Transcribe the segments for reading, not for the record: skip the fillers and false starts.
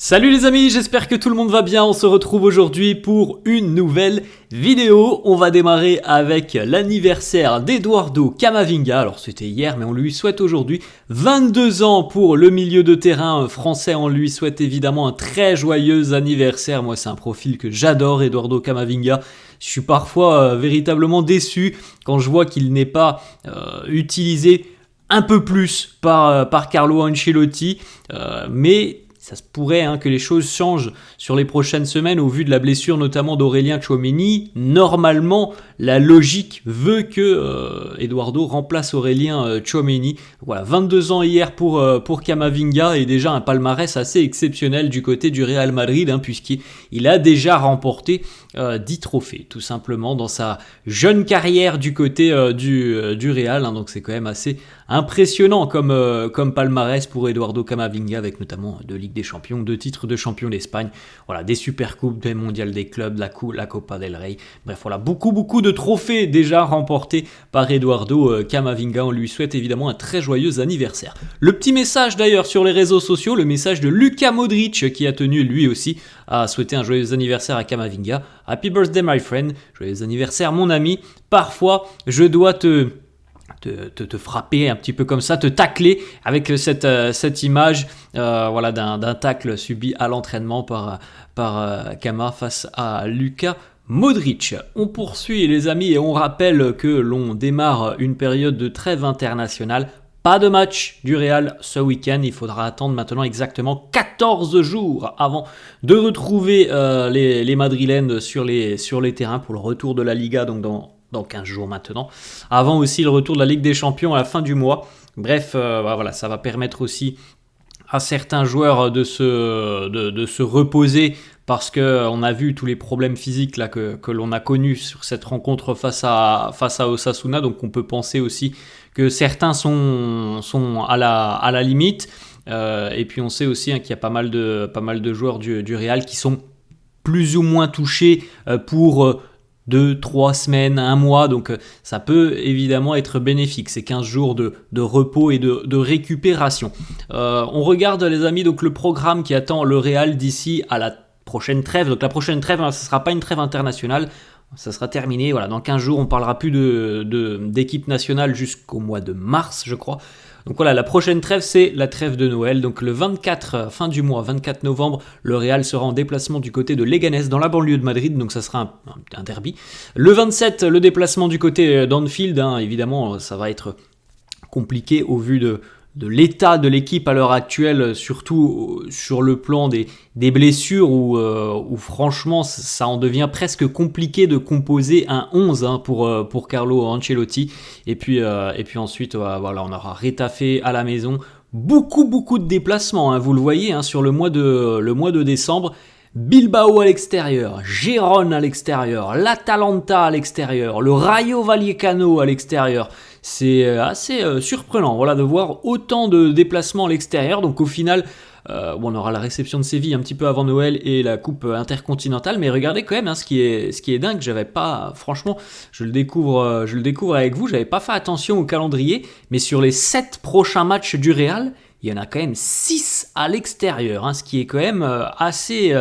Salut les amis, j'espère que tout le monde va bien. On se retrouve aujourd'hui pour une nouvelle vidéo. On va démarrer avec l'anniversaire d'Eduardo Camavinga. Alors c'était hier, mais on lui souhaite aujourd'hui 22 ans pour le milieu de terrain français. On lui souhaite évidemment un très joyeux anniversaire. Moi, c'est un profil que j'adore, Eduardo Camavinga. Je suis parfois véritablement déçu quand je vois qu'il n'est pas utilisé un peu plus par Carlo Ancelotti, mais ça se pourrait que les choses changent sur les prochaines semaines au vu de la blessure notamment d'Aurélien Tchouaméni. Normalement, la logique veut que Eduardo remplace Aurélien Tchouaméni. Voilà, 22 ans hier pour Camavinga et déjà un palmarès assez exceptionnel du côté du Real Madrid, puisqu'il a déjà remporté 10 trophées tout simplement dans sa jeune carrière du côté du Real. Donc c'est quand même assez impressionnant comme palmarès pour Eduardo Camavinga, avec notamment 2 Ligues des Champions, 2 titres de champion d'Espagne, voilà, des Supercoupes, des Mondiales des clubs, la Copa del Rey. Bref, voilà, beaucoup de trophées déjà remportés par Eduardo Camavinga. On lui souhaite évidemment un très joyeux anniversaire. Le petit message d'ailleurs sur les réseaux sociaux, le message de Luka Modric qui a tenu lui aussi à souhaiter un joyeux anniversaire à Camavinga. Happy birthday my friend, joyeux anniversaire mon ami. Parfois, je dois te frapper un petit peu comme ça, te tacler avec cette image voilà, d'un tacle subi à l'entraînement par Kama face à Luka Modric. On poursuit les amis et on rappelle que l'on démarre une période de trêve internationale. Pas de match du Real ce week-end, il faudra attendre maintenant exactement 14 jours avant de retrouver les Madrilènes sur les terrains pour le retour de la Liga, donc dans 15 jours maintenant. Avant aussi le retour de la Ligue des Champions à la fin du mois. Bref, voilà, ça va permettre aussi à certains joueurs de se reposer, parce qu'on a vu tous les problèmes physiques là, que l'on a connus sur cette rencontre face à Osasuna. Donc on peut penser aussi que certains sont à la limite. Et puis on sait aussi qu'il y a pas mal de joueurs du Real qui sont plus ou moins touchés pour 2-3 semaines, un mois, donc ça peut évidemment être bénéfique, ces 15 jours de repos et de récupération. On regarde les amis donc le programme qui attend le Real d'ici à la prochaine trêve. Donc la prochaine trêve, ce ne sera pas une trêve internationale, ça sera terminé, voilà, dans 15 jours on ne parlera plus d'équipe nationale jusqu'au mois de mars je crois. Donc voilà, la prochaine trêve, c'est la trêve de Noël. Donc le 24, fin du mois, 24 novembre, le Real sera en déplacement du côté de Leganés, dans la banlieue de Madrid. Donc ça sera un derby. Le 27, le déplacement du côté d'Anfield. Évidemment, ça va être compliqué au vu de l'état de l'équipe à l'heure actuelle, surtout sur le plan des blessures où franchement ça en devient presque compliqué de composer un 11 pour Carlo Ancelotti. Et puis ensuite voilà, on aura Retafe à la maison, beaucoup de déplacements, vous le voyez, sur le mois de décembre. Bilbao à l'extérieur, Gérone à l'extérieur, l'Atalanta à l'extérieur, le Rayo Vallecano à l'extérieur. C'est assez surprenant, voilà, de voir autant de déplacements à l'extérieur. Donc au final, on aura la réception de Séville un petit peu avant Noël et la coupe intercontinentale. Mais regardez quand même, ce qui est dingue, j'avais pas, franchement, je le découvre avec vous, j'avais pas fait attention au calendrier, mais sur les 7 prochains matchs du Real, il y en a quand même 6 à l'extérieur, ce qui est quand même assez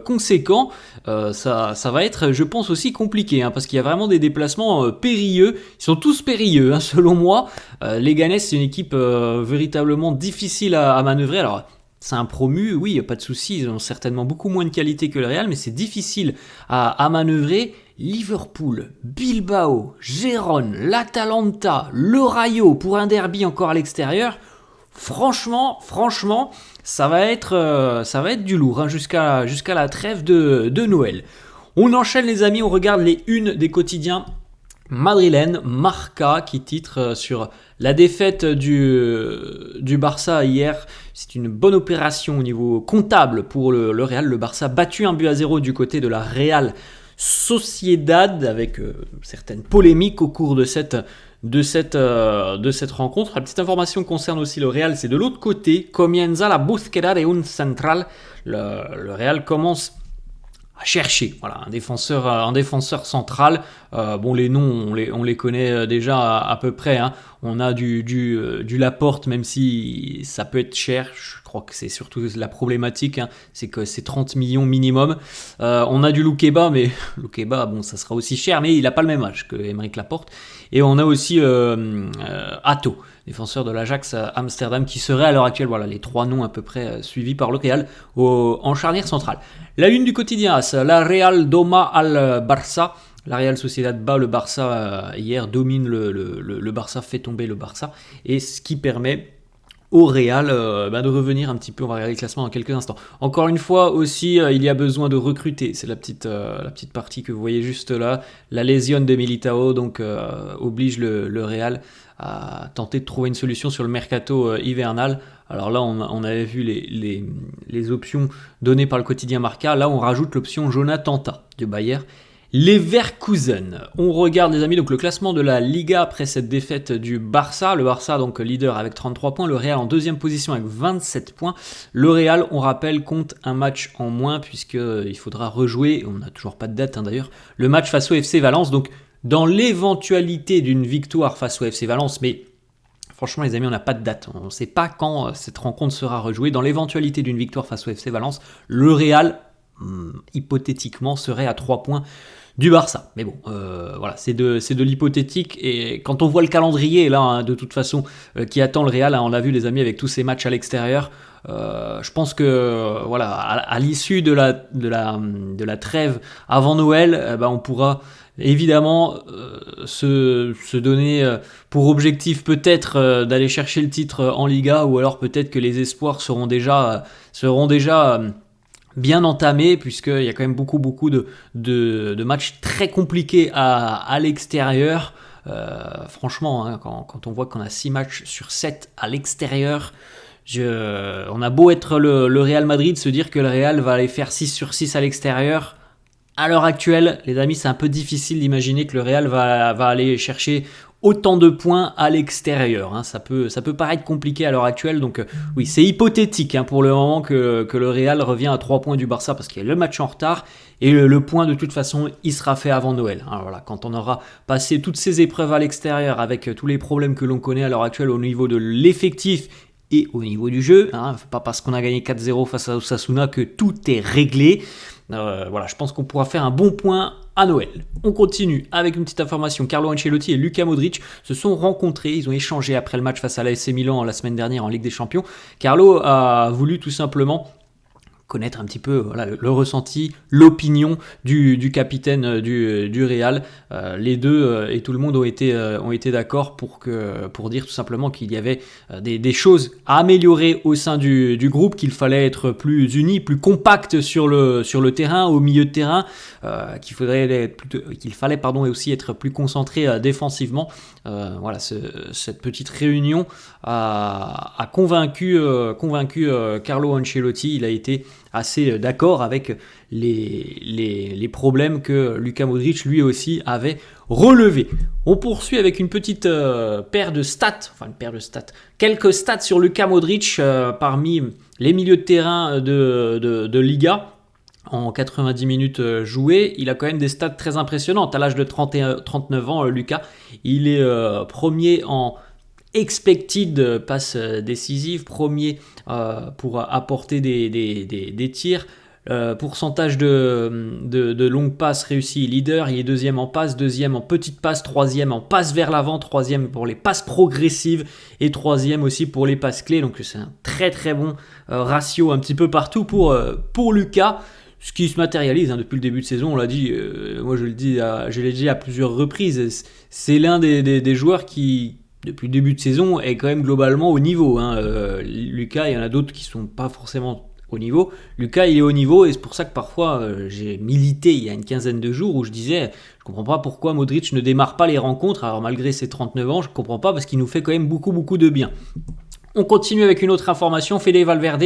conséquent. Ça va être, je pense, aussi compliqué, parce qu'il y a vraiment des déplacements périlleux. Ils sont tous périlleux, selon moi. Leganés, c'est une équipe véritablement difficile à manœuvrer. Alors, c'est un promu, oui, il n'y a pas de souci. Ils ont certainement beaucoup moins de qualité que le Real, mais c'est difficile à manœuvrer. Liverpool, Bilbao, Gérone, l'Atalanta, le Rayo pour un derby encore à l'extérieur. Franchement, ça va être du lourd jusqu'à la trêve de Noël. On enchaîne les amis, on regarde les unes des quotidiens madrilènes. Marca qui titre sur la défaite du Barça hier. C'est une bonne opération au niveau comptable pour le Real. Le Barça battu 1-0 du côté de la Real Sociedad, avec certaines polémiques au cours de cette rencontre. La petite information concerne aussi le Real, c'est de l'autre côté. Comienza la búsqueda de un central. Le Real commence à chercher, voilà, un défenseur central. Les noms, on les connaît déjà à peu près. On a du Laporte, même si ça peut être cher. crois que c'est surtout la problématique, hein, c'est que c'est 30 millions minimum. On a du Loukeba, mais Loukeba, bon, ça sera aussi cher, mais il n'a pas le même âge que Aymeric Laporte. Et on a aussi Atto, défenseur de l'Ajax Amsterdam, qui serait à l'heure actuelle, voilà, les 3 noms à peu près suivis par le Real en charnière centrale. La une du quotidien, c'est la Real doma al Barça. La Real Sociedad bat le Barça hier, domine le Barça, fait tomber le Barça, et ce qui permet au Real de revenir un petit peu. On va regarder le classement dans quelques instants. Encore une fois aussi, il y a besoin de recruter. C'est la petite partie que vous voyez juste là. La lésion de Militao donc oblige le Real à tenter de trouver une solution sur le mercato hivernal. Alors là, on avait vu les options données par le quotidien Marca. Là, on rajoute l'option Jonathan Tah du Bayer. Leverkusen, on regarde les amis donc le classement de la Liga après cette défaite du Barça. Le Barça donc leader avec 33 points, le Real en deuxième position avec 27 points. Le Real, on rappelle, compte un match en moins puisqu'il faudra rejouer, on n'a toujours pas de date d'ailleurs, le match face au FC Valence. Donc dans l'éventualité d'une victoire face au FC Valence, mais franchement les amis, on n'a pas de date, on ne sait pas quand cette rencontre sera rejouée. Dans l'éventualité d'une victoire face au FC Valence, le Real hypothétiquement serait à 3 points du Barça. Mais bon, voilà, c'est de l'hypothétique. Et quand on voit le calendrier, là, hein, de toute façon, qui attend le Real, hein, on l'a vu les amis avec tous ces matchs à l'extérieur, je pense que voilà, à l'issue de la trêve avant Noël, on pourra évidemment se donner pour objectif peut-être d'aller chercher le titre en Liga, ou alors peut-être que les espoirs seront déjà bien entamé, puisqu'il y a quand même beaucoup de matchs très compliqués à l'extérieur. Franchement, hein, quand on voit qu'on a 6 matchs sur 7 à l'extérieur, on a beau être le Real Madrid, se dire que le Real va aller faire 6 sur 6 à l'extérieur. À l'heure actuelle, les amis, c'est un peu difficile d'imaginer que le Real va aller chercher autant de points à l'extérieur. Hein. Ça peut paraître compliqué à l'heure actuelle. Donc oui, c'est hypothétique pour le moment que le Real revient à 3 points du Barça parce qu'il y a le match en retard. Et le point, de toute façon, il sera fait avant Noël. Alors, voilà, quand on aura passé toutes ces épreuves à l'extérieur avec tous les problèmes que l'on connaît à l'heure actuelle au niveau de l'effectif et au niveau du jeu, pas parce qu'on a gagné 4-0 face à Osasuna que tout est réglé. Voilà, je pense qu'on pourra faire un bon point à Noël. On continue avec une petite information. Carlo Ancelotti et Luka Modric se sont rencontrés, ils ont échangé après le match face à l'AS Milan la semaine dernière en Ligue des Champions. Carlo a voulu tout simplement connaître un petit peu voilà, le ressenti, l'opinion du capitaine du Real. Les deux et tout le monde ont été d'accord pour dire tout simplement qu'il y avait des choses à améliorer au sein du groupe, qu'il fallait être plus unis, plus compact sur le terrain, au milieu de terrain, qu'il fallait aussi être plus concentré défensivement. Voilà, cette petite réunion a convaincu Carlo Ancelotti. Il a été assez d'accord avec les problèmes que Luka Modric lui aussi avait relevés. On poursuit avec une petite paire de stats, quelques stats sur Luka Modric parmi les milieux de terrain de Liga. En 90 minutes jouées, il a quand même des stats très impressionnantes. À l'âge de 39 ans, Luka, il est premier en expected passes décisives, premier pour apporter des tirs, pourcentage de longues passes réussies, leader. Il est deuxième en passe, deuxième en petite passe, troisième en passe vers l'avant, troisième pour les passes progressives et troisième aussi pour les passes clés. Donc c'est un très très bon ratio un petit peu partout pour Luka. Ce qui se matérialise depuis le début de saison, on l'a dit, moi je l'ai dit à plusieurs reprises, c'est l'un des joueurs qui, depuis le début de saison, est quand même globalement au niveau. Luka, il y en a d'autres qui ne sont pas forcément au niveau. Luka, il est au niveau, et c'est pour ça que parfois j'ai milité il y a une quinzaine de jours où je disais, je comprends pas pourquoi Modric ne démarre pas les rencontres, alors malgré ses 39 ans, je comprends pas parce qu'il nous fait quand même beaucoup de bien. On continue avec une autre information, Fede Valverde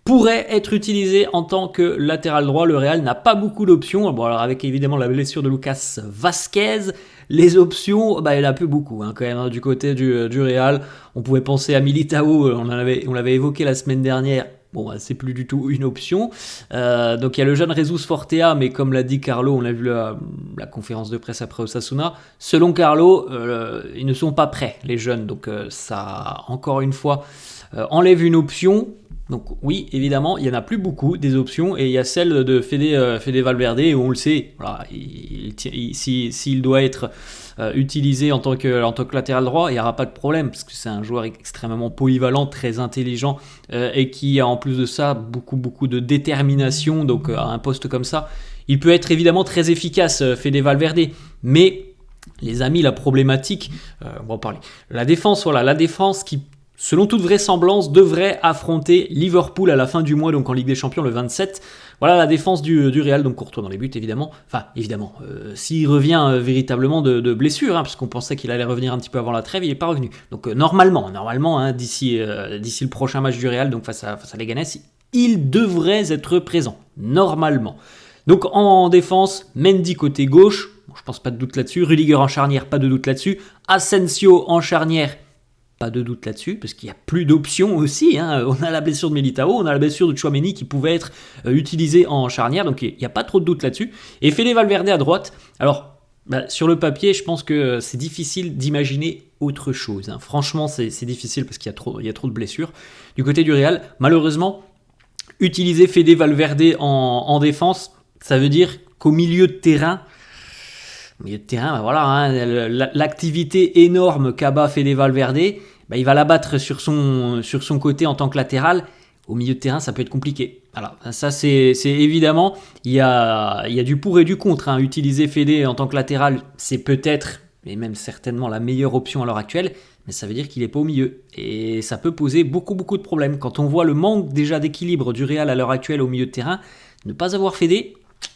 pourrait être utilisé en tant que latéral droit. Le Real n'a pas beaucoup d'options. Bon, alors avec évidemment la blessure de Lucas Vazquez, les options, il y en a peu beaucoup quand même du côté du Real. On pouvait penser à Militao, on l'avait évoqué la semaine dernière. Bon, c'est plus du tout une option. Donc il y a le jeune Jesus Fortea, mais comme l'a dit Carlo, on a vu la conférence de presse après Osasuna. Selon Carlo, ils ne sont pas prêts, les jeunes. Donc ça, encore une fois, enlève une option. Donc oui, évidemment, il n'y en a plus beaucoup des options, et il y a celle de Fede Valverde, où on le sait, voilà, s'il doit être utilisé en tant que latéral droit, il n'y aura pas de problème, parce que c'est un joueur extrêmement polyvalent, très intelligent, et qui a en plus de ça beaucoup de détermination, donc à un poste comme ça, il peut être évidemment très efficace, Fede Valverde, mais les amis, la problématique, on va en parler, la défense qui, selon toute vraisemblance, devrait affronter Liverpool à la fin du mois, donc en Ligue des Champions le 27. Voilà la défense du Real, donc Courtois dans les buts évidemment. Enfin, évidemment, s'il revient véritablement de blessure, puisqu'on pensait qu'il allait revenir un petit peu avant la trêve, il n'est pas revenu. Donc normalement, d'ici le prochain match du Real, donc face à Leganés, il devrait être présent, normalement. Donc en défense, Mendy côté gauche, je pense pas de doute là-dessus. Rudiger en charnière, pas de doute là-dessus. Asensio en charnière, pas de doute là-dessus, parce qu'il n'y a plus d'options aussi. On a la blessure de Militao, on a la blessure de Tchouaméni qui pouvait être utilisé en charnière, donc il n'y a pas trop de doute là-dessus. Et Fede Valverde à droite, alors sur le papier, je pense que c'est difficile d'imaginer autre chose. Franchement, c'est difficile parce qu'il y a trop de blessures. Du côté du Real, malheureusement, utiliser Fede Valverde en défense, ça veut dire qu'au milieu de terrain, l'activité énorme qu'a Fede Valverde, il va la battre sur son côté en tant que latéral. Au milieu de terrain, ça peut être compliqué. Alors, ça, c'est évidemment, il y a du pour et du contre. Utiliser Fede en tant que latéral, c'est peut-être, et même certainement, la meilleure option à l'heure actuelle, mais ça veut dire qu'il n'est pas au milieu. Et ça peut poser beaucoup de problèmes. Quand on voit le manque déjà d'équilibre du Real à l'heure actuelle au milieu de terrain, ne pas avoir Fede,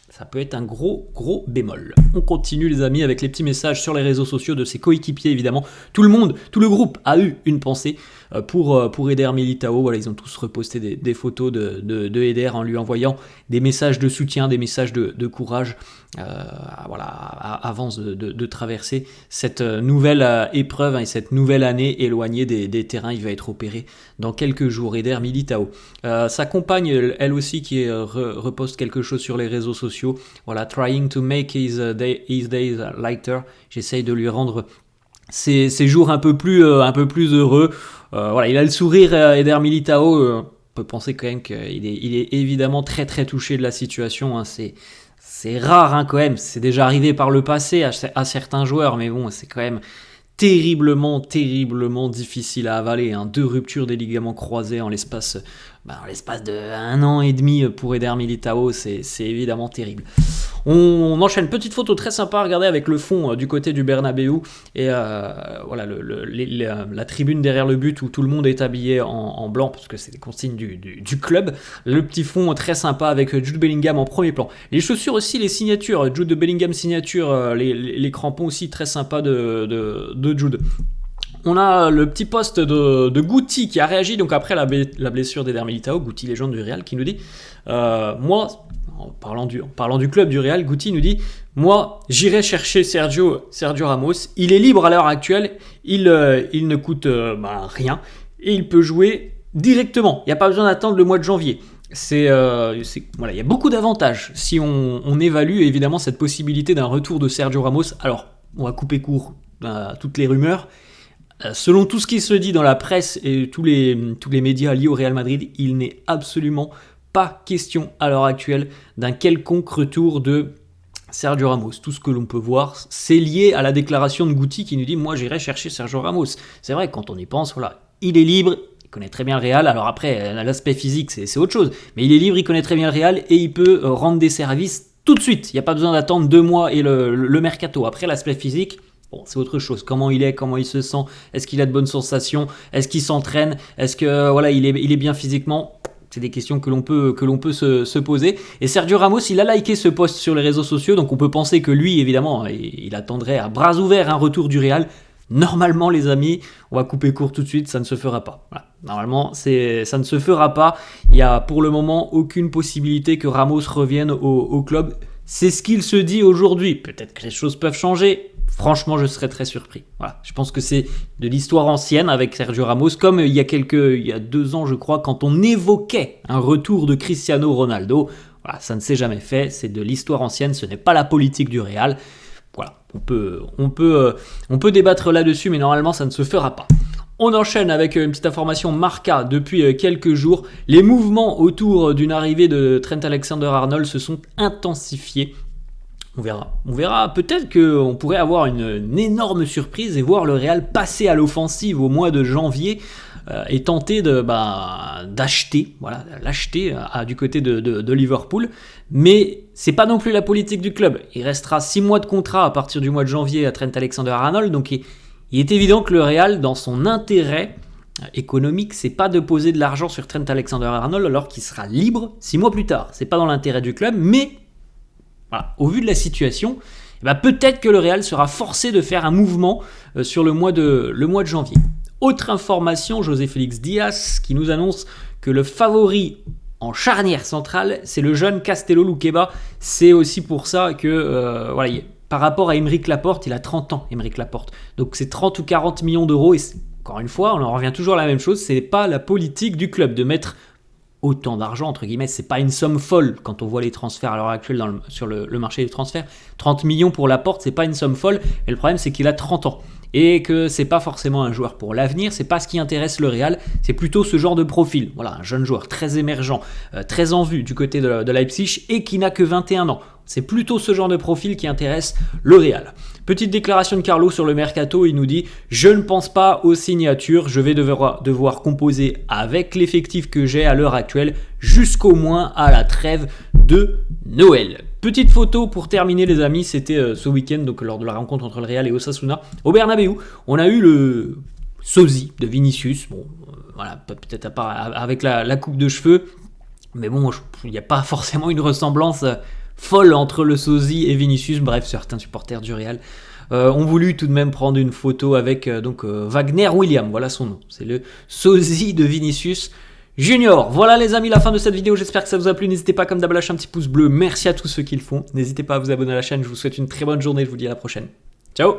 ça peut être un gros bémol. On continue les amis avec les petits messages sur les réseaux sociaux de ses coéquipiers évidemment. Tout le groupe a eu une pensée pour Eder Militao. Voilà, ils ont tous reposté des photos de Eder en lui envoyant des messages de soutien, des messages de courage avant de traverser cette nouvelle épreuve et cette nouvelle année éloignée des terrains. Il va être opéré dans quelques jours, Eder Militao. Sa compagne, elle aussi, qui reposte quelque chose sur les réseaux sociaux. Voilà, trying to make his days lighter. J'essaye de lui rendre ses jours un peu plus heureux. Il a le sourire, Eder Militao. On peut penser quand même qu'il est évidemment très touché de la situation. C'est rare quand même. C'est déjà arrivé par le passé à certains joueurs, mais bon, c'est quand même terriblement difficile à avaler. 2 ruptures des ligaments croisés en l'espace de 1 an et demi pour Eder Militao, c'est évidemment terrible. On enchaîne, petite photo très sympa à regarder avec le fond du côté du Bernabéu et la tribune derrière le but où tout le monde est habillé en blanc parce que c'est les consignes du club. Le petit fond très sympa avec Jude Bellingham en premier plan. Les chaussures aussi, les signatures, Jude Bellingham signature, les crampons aussi très sympa de Jude. On a le petit post de Guti qui a réagi donc après la blessure d'Eder Militao, Guti légende du Real, qui nous dit moi, en parlant du club du Real, Guti nous dit moi j'irai chercher Sergio Ramos, il est libre à l'heure actuelle, il ne coûte rien et il peut jouer directement, il n'y a pas besoin d'attendre le mois de janvier. Il y a beaucoup d'avantages si on évalue évidemment cette possibilité d'un retour de Sergio Ramos. Alors on va couper court à toutes les rumeurs. Selon tout ce qui se dit dans la presse et tous les médias liés au Real Madrid, il n'est absolument pas question à l'heure actuelle d'un quelconque retour de Sergio Ramos. Tout ce que l'on peut voir, c'est lié à la déclaration de Guti qui nous dit « Moi, j'irai chercher Sergio Ramos ». C'est vrai, quand on y pense, il est libre, il connaît très bien le Real. Alors après, l'aspect physique, c'est autre chose. Mais il est libre, il connaît très bien le Real et il peut rendre des services tout de suite. Il n'y a pas besoin d'attendre 2 mois et le mercato. Après, l'aspect physique... Bon, c'est autre chose. Comment il est, comment il se sent, est-ce qu'il a de bonnes sensations, est-ce qu'il s'entraîne, est-ce que il est bien physiquement. C'est des questions que l'on peut se poser. Et Sergio Ramos, il a liké ce post sur les réseaux sociaux, donc on peut penser que lui, évidemment, il attendrait à bras ouverts un retour du Real. Normalement, les amis, on va couper court tout de suite, ça ne se fera pas. Voilà. Normalement, ça ne se fera pas. Il n'y a pour le moment aucune possibilité que Ramos revienne au club. C'est ce qu'il se dit aujourd'hui. Peut-être que les choses peuvent changer. Franchement, je serais très surpris. Voilà. Je pense que c'est de l'histoire ancienne avec Sergio Ramos, comme il y a 2 ans, je crois, quand on évoquait un retour de Cristiano Ronaldo. Voilà, ça ne s'est jamais fait, c'est de l'histoire ancienne, ce n'est pas la politique du Real. Voilà, on peut débattre là-dessus, mais normalement, ça ne se fera pas. On enchaîne avec une petite information Marca depuis quelques jours. Les mouvements autour d'une arrivée de Trent Alexander-Arnold se sont intensifiés. On verra. Peut-être qu'on pourrait avoir une énorme surprise et voir le Real passer à l'offensive au mois de janvier et tenter d'acheter, l'acheter du côté de Liverpool. Mais c'est pas non plus la politique du club. Il restera 6 mois de contrat à partir du mois de janvier à Trent Alexander-Arnold. Donc il est évident que le Real, dans son intérêt économique, c'est pas de poser de l'argent sur Trent Alexander-Arnold alors qu'il sera libre 6 mois plus tard. C'est pas dans l'intérêt du club, mais voilà, au vu de la situation, peut-être que le Real sera forcé de faire un mouvement sur le mois de janvier. Autre information, José Félix Diaz qui nous annonce que le favori en charnière centrale, c'est le jeune Castello Luqueba. C'est aussi pour ça que par rapport à Aymeric Laporte, il a 30 ans, Aymeric Laporte. Donc c'est 30 ou 40 millions d'euros. Et encore une fois, on en revient toujours à la même chose, c'est pas la politique du club de mettre autant d'argent, entre guillemets, c'est pas une somme folle quand on voit les transferts à l'heure actuelle sur le marché des transferts. 30 millions pour Laporte, c'est pas une somme folle, mais le problème c'est qu'il a 30 ans. Et que c'est pas forcément un joueur pour l'avenir, c'est pas ce qui intéresse le Real, c'est plutôt ce genre de profil. Voilà, un jeune joueur très émergent, très en vue du côté de Leipzig et qui n'a que 21 ans. C'est plutôt ce genre de profil qui intéresse le Real. Petite déclaration de Carlo sur le mercato, il nous dit « Je ne pense pas aux signatures, je vais devoir composer avec l'effectif que j'ai à l'heure actuelle jusqu'au moins à la trêve de Noël ». Petite photo pour terminer les amis, c'était ce week-end, donc lors de la rencontre entre le Real et Osasuna au Bernabéu. On a eu le sosie de Vinicius, peut-être à part avec la coupe de cheveux, mais bon, il n'y a pas forcément une ressemblance folle entre le sosie et Vinicius. Bref, certains supporters du Real ont voulu tout de même prendre une photo avec Wagner William, voilà son nom, c'est le sosie de Vinicius Junior. Voilà les amis, la fin de cette vidéo, j'espère que ça vous a plu. N'hésitez pas comme d'hab à lâcher un petit pouce bleu, merci à tous ceux qui le font. N'hésitez pas à vous abonner à la chaîne, je vous souhaite une très bonne journée, je vous dis à la prochaine. Ciao.